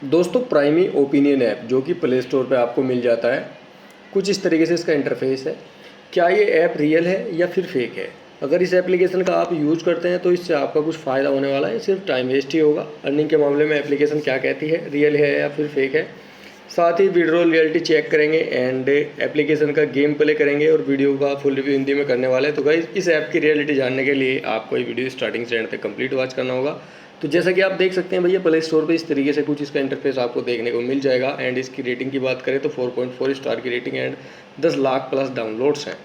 दोस्तों primi opinion app जो कि प्ले स्टोर पे आपको मिल जाता है, कुछ इस तरीके से इसका इंटरफेस है। क्या ये ऐप रियल है या फिर फेक है? अगर इस एप्लीकेशन का आप यूज़ करते हैं तो इससे आपका कुछ फ़ायदा होने वाला है, सिर्फ टाइम वेस्ट ही होगा। अर्निंग के मामले में एप्लीकेशन क्या कहती है, रियल है या फिर फेक है। साथ ही वीडियो रियलिटी चेक करेंगे एंड एप्लीकेशन का गेम प्ले करेंगे और वीडियो का फुल रिव्यू हिंदी में करने वाले हैं। तो गाइस इस ऐप की रियलिटी जानने के लिए आपको ये वीडियो स्टार्टिंग से एंड तक कंप्लीट वॉच करना होगा। तो जैसा कि आप देख सकते हैं भैया, प्ले स्टोर पे इस तरीके से कुछ इसका इंटरफेस आपको देखने को मिल जाएगा। एंड इसकी रेटिंग की बात करें तो 4.4 स्टार की rating and 10 lakh plus downloads हैं।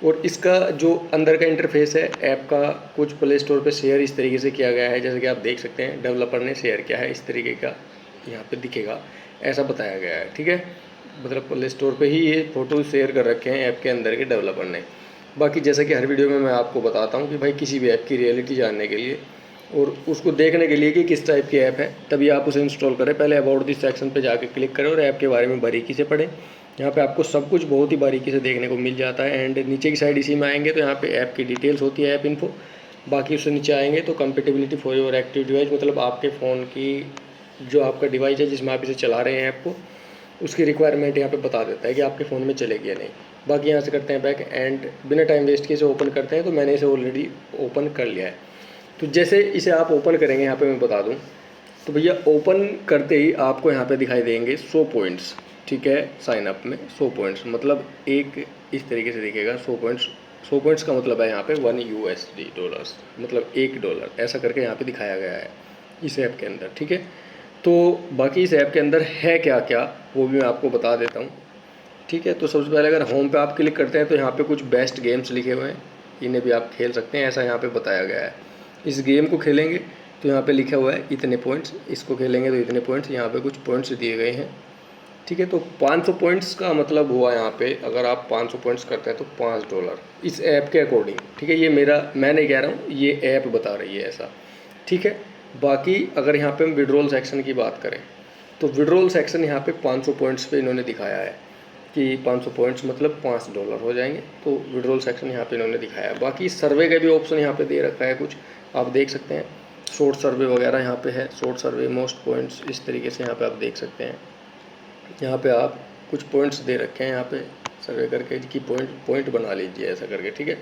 और इसका जो अंदर का इंटरफेस है ऐप का, कुछ प्ले स्टोर पे शेयर इस तरीके से किया गया है, जैसे कि आप देख सकते हैं डेवलपर ने शेयर किया है, इस तरीके का यहाँ पे दिखेगा, ऐसा बताया गया है। ठीक है, मतलब प्ले स्टोर पे ही ये फ़ोटो शेयर कर रखे हैं ऐप के अंदर के डेवलपर ने। बाकी जैसा कि हर वीडियो में मैं आपको बताता हूँ कि भाई किसी भी ऐप की रियलिटी जानने के लिए और उसको देखने के लिए कि किस टाइप की ऐप है, तभी आप उसे इंस्टॉल करें। पहले अबाउट दिस सेक्शन पे जाके क्लिक करें और ऐप के बारे में बारीकी से पढ़ें। यहाँ पे आपको सब कुछ बहुत ही बारीकी से देखने को मिल जाता है। एंड नीचे की साइड इसी में आएंगे तो यहाँ पे ऐप की डिटेल्स होती है, ऐप इन्फो। बाकी उससे नीचे आएंगे तो compatibility for your active device, मतलब आपके फ़ोन की जो आपका डिवाइस है जिसमें आप इसे चला रहे हैं ऐप को, उसकी रिक्वायरमेंट यहाँ पे बता देता है कि आपके फ़ोन में चलेगी या नहीं। बाकी यहाँ से करते हैं बैक एंड बिना टाइम वेस्ट किए इसे ओपन करते हैं। तो मैंने इसे ऑलरेडी ओपन कर लिया है। तो जैसे इसे आप ओपन करेंगे, यहाँ पे मैं बता दूँ तो भैया ओपन करते ही आपको यहाँ पे दिखाई देंगे 100 पॉइंट्स। ठीक है, साइन अप में 100 पॉइंट्स, मतलब एक इस तरीके से दिखेगा 100 पॉइंट्स। 100 पॉइंट्स का मतलब है यहाँ पे 1 USD डॉलर्स, मतलब $1 ऐसा करके यहाँ पे दिखाया गया है इस ऐप के अंदर। ठीक है, तो बाकी इस ऐप के अंदर है क्या क्या वो भी मैं आपको बता देता हूँ। ठीक है, तो सबसे पहले अगर होम पे आप क्लिक करते हैं तो यहाँ पे कुछ बेस्ट गेम्स लिखे हुए हैं, इन्हें भी आप खेल सकते हैं, ऐसा यहाँ पे बताया गया है। इस गेम को खेलेंगे तो यहाँ पे लिखा हुआ है इतने पॉइंट्स, इसको खेलेंगे तो इतने पॉइंट्स, यहाँ पे कुछ पॉइंट्स दिए गए हैं। ठीक है, तो 500 पॉइंट्स का मतलब हुआ यहाँ पे, अगर आप 500 पॉइंट्स करते हैं तो $5 इस ऐप के अकॉर्डिंग। ठीक है, ये मैं नहीं कह रहा हूँ, ये ऐप बता रही है ऐसा। ठीक है, बाकी अगर यहाँ पे हम विड्रॉल सेक्शन की बात करें तो विड्रॉल सेक्शन यहाँ पे 500 पॉइंट्स पे इन्होंने दिखाया है कि 500 पॉइंट्स मतलब $5 हो जाएंगे। तो विड्रॉल सेक्शन यहाँ पे इन्होंने दिखाया है। बाकी सर्वे का भी ऑप्शन यहाँ पे दे रखा है, कुछ आप देख सकते हैं। शॉर्ट सर्वे वगैरह यहाँ पे है, शॉर्ट सर्वे, मोस्ट पॉइंट्स, इस तरीके से यहाँ पे आप देख सकते हैं। यहाँ पे आप कुछ पॉइंट्स दे रखे हैं यहाँ पे सर्वे करके कि पॉइंट बना लीजिए ऐसा करके। ठीक है,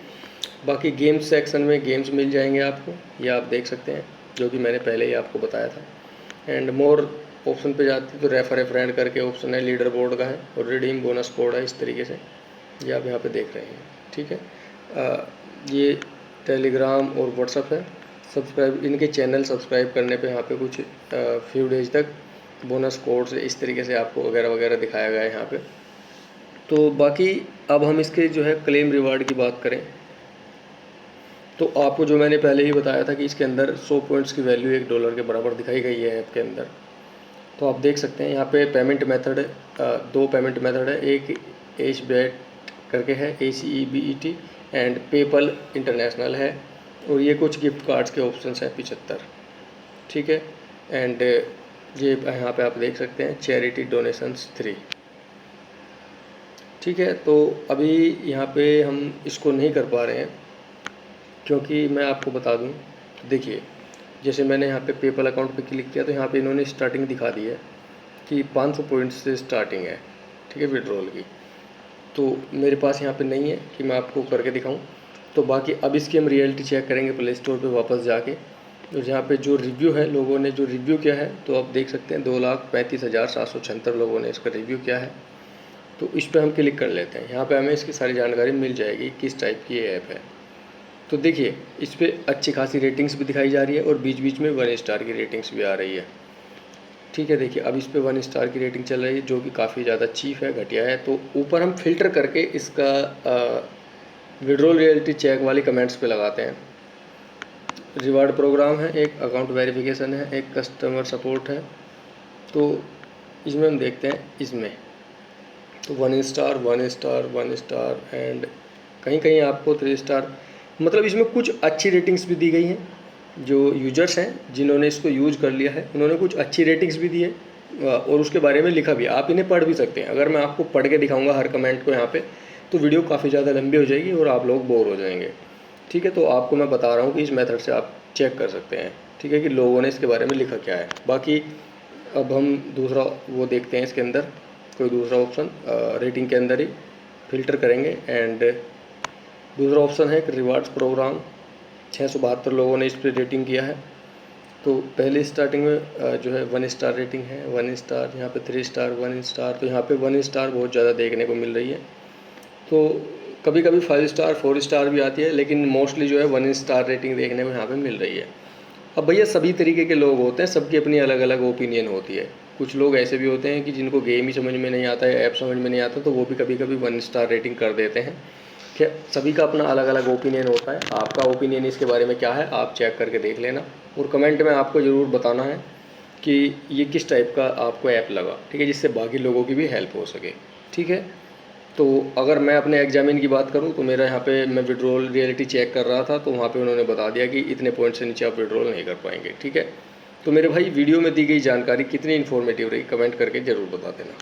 बाकी गेम्स सेक्शन में गेम्स मिल जाएंगे आपको, ये आप देख सकते हैं, जो कि मैंने पहले ही आपको बताया था। एंड मोर ऑप्शन पे जाते हैं तो रेफर ए फ्रेंड करके ऑप्शन है, लीडर बोर्ड का है और रिडीम बोनस कोड है, इस तरीके से ये आप यहाँ पे देख रहे हैं। ठीक है, ये टेलीग्राम और व्हाट्सअप है। सब्सक्राइब, इनके चैनल सब्सक्राइब करने पे यहाँ पे कुछ फ्यू डेज तक बोनस कोड्स इस तरीके से आपको वगैरह वगैरह दिखाया गया है यहाँ पे। तो बाकी अब हम इसके जो है क्लेम रिवार्ड की बात करें तो आपको जो मैंने पहले ही बताया था कि इसके अंदर 100 पॉइंट्स की वैल्यू $1 के बराबर दिखाई गई है ऐप के अंदर। तो आप देख सकते हैं यहाँ पे पेमेंट मेथड, दो पेमेंट मेथड है, एक एचबेट करके है, ACEBET एंड पेपल इंटरनेशनल है, और ये कुछ गिफ्ट कार्ड्स के ऑप्शंस हैं 75। ठीक है, एंड ये यहाँ पे आप देख सकते हैं चैरिटी डोनेशंस 3। ठीक है, तो अभी यहाँ पे हम इसको नहीं कर पा रहे हैं क्योंकि मैं आपको बता दूँ, देखिए जैसे मैंने यहाँ पे पेपल अकाउंट पे क्लिक किया तो यहाँ पे इन्होंने स्टार्टिंग दिखा दी है कि 500 पॉइंट्स से स्टार्टिंग है। ठीक है, विड्रॉल की, तो मेरे पास यहाँ पे नहीं है कि मैं आपको करके दिखाऊं। तो बाकी अब इसकी हम रियलिटी चेक करेंगे प्ले स्टोर पे वापस जाके। तो यहाँ पे जो रिव्यू है, लोगों ने जो रिव्यू किया है, तो आप देख सकते हैं 2,35,776 लोगों ने इसका रिव्यू किया है। तो इस पर हम क्लिक कर लेते हैं। यहाँ पर हमें इसकी सारी जानकारी मिल जाएगी किस टाइप की ये ऐप है। तो देखिए इस पर अच्छी खासी रेटिंग्स भी दिखाई जा रही है और बीच बीच में 1 स्टार की रेटिंग्स भी आ रही है। ठीक है, देखिए अब इस पे 1 स्टार की रेटिंग चल रही है जो कि काफ़ी ज़्यादा चीप है, घटिया है। तो ऊपर हम फिल्टर करके इसका विड्रॉल रियलिटी चेक वाली कमेंट्स पे लगाते हैं। रिवार्ड प्रोग्राम है, एक अकाउंट वेरिफिकेशन है, एक कस्टमर सपोर्ट है। तो इसमें हम देखते हैं, इसमें तो 1 स्टार 1 स्टार 1 स्टार एंड कहीं कहीं आपको 3 स्टार, मतलब इसमें कुछ अच्छी रेटिंग्स भी दी गई हैं। जो यूजर्स हैं जिन्होंने इसको यूज कर लिया है उन्होंने कुछ अच्छी रेटिंग्स भी दी है और उसके बारे में लिखा भी है। आप इन्हें पढ़ भी सकते हैं। अगर मैं आपको पढ़ के दिखाऊंगा हर कमेंट को यहाँ पे तो वीडियो काफ़ी ज़्यादा लंबी हो जाएगी और आप लोग बोर हो जाएंगे। ठीक है, तो आपको मैं बता रहा हूँ कि इस मेथड से आप चेक कर सकते हैं। ठीक है, कि लोगों ने इसके बारे में लिखा क्या है। बाकी अब हम दूसरा वो देखते हैं, इसके अंदर कोई दूसरा ऑप्शन रेटिंग के अंदर ही फ़िल्टर करेंगे। एंड दूसरा ऑप्शन है कि रिवार्ड्स प्रोग्राम, 672 लोगों ने इस पर रेटिंग किया है। तो पहले स्टार्टिंग में जो है 1 स्टार रेटिंग है, 1 स्टार, यहाँ पे 3 स्टार, 1 स्टार। तो यहाँ पे 1 स्टार बहुत ज़्यादा देखने को मिल रही है। तो कभी कभी 5 स्टार 4 स्टार भी आती है, लेकिन मोस्टली जो है 1 स्टार रेटिंग देखने को यहाँ पे मिल रही है। अब भैया सभी तरीके के लोग होते हैं, सबकी अपनी अलग अलग ओपिनियन होती है। कुछ लोग ऐसे भी होते हैं कि जिनको गेम ही समझ में नहीं आता है, ऐप समझ में नहीं आता, तो वो भी कभी कभी 1 स्टार रेटिंग कर देते हैं। क्या सभी का अपना अलग अलग ओपिनियन होता है। आपका ओपिनियन इसके बारे में क्या है, आप चेक करके देख लेना और कमेंट में आपको ज़रूर बताना है कि ये किस टाइप का आपको ऐप लगा, ठीक है, जिससे बाकी लोगों की भी हेल्प हो सके। ठीक है, तो अगर मैं अपने एग्जामिन की बात करूं तो मेरा यहाँ पे मैं विड्रॉल रियलिटी चेक कर रहा था, तो वहाँ पे उन्होंने बता दिया कि इतने पॉइंट से नीचे आप विड्रॉल नहीं कर पाएंगे। ठीक है, तो मेरे भाई वीडियो में दी गई जानकारी कितनी इन्फॉर्मेटिव रही, कमेंट करके ज़रूर बता देना।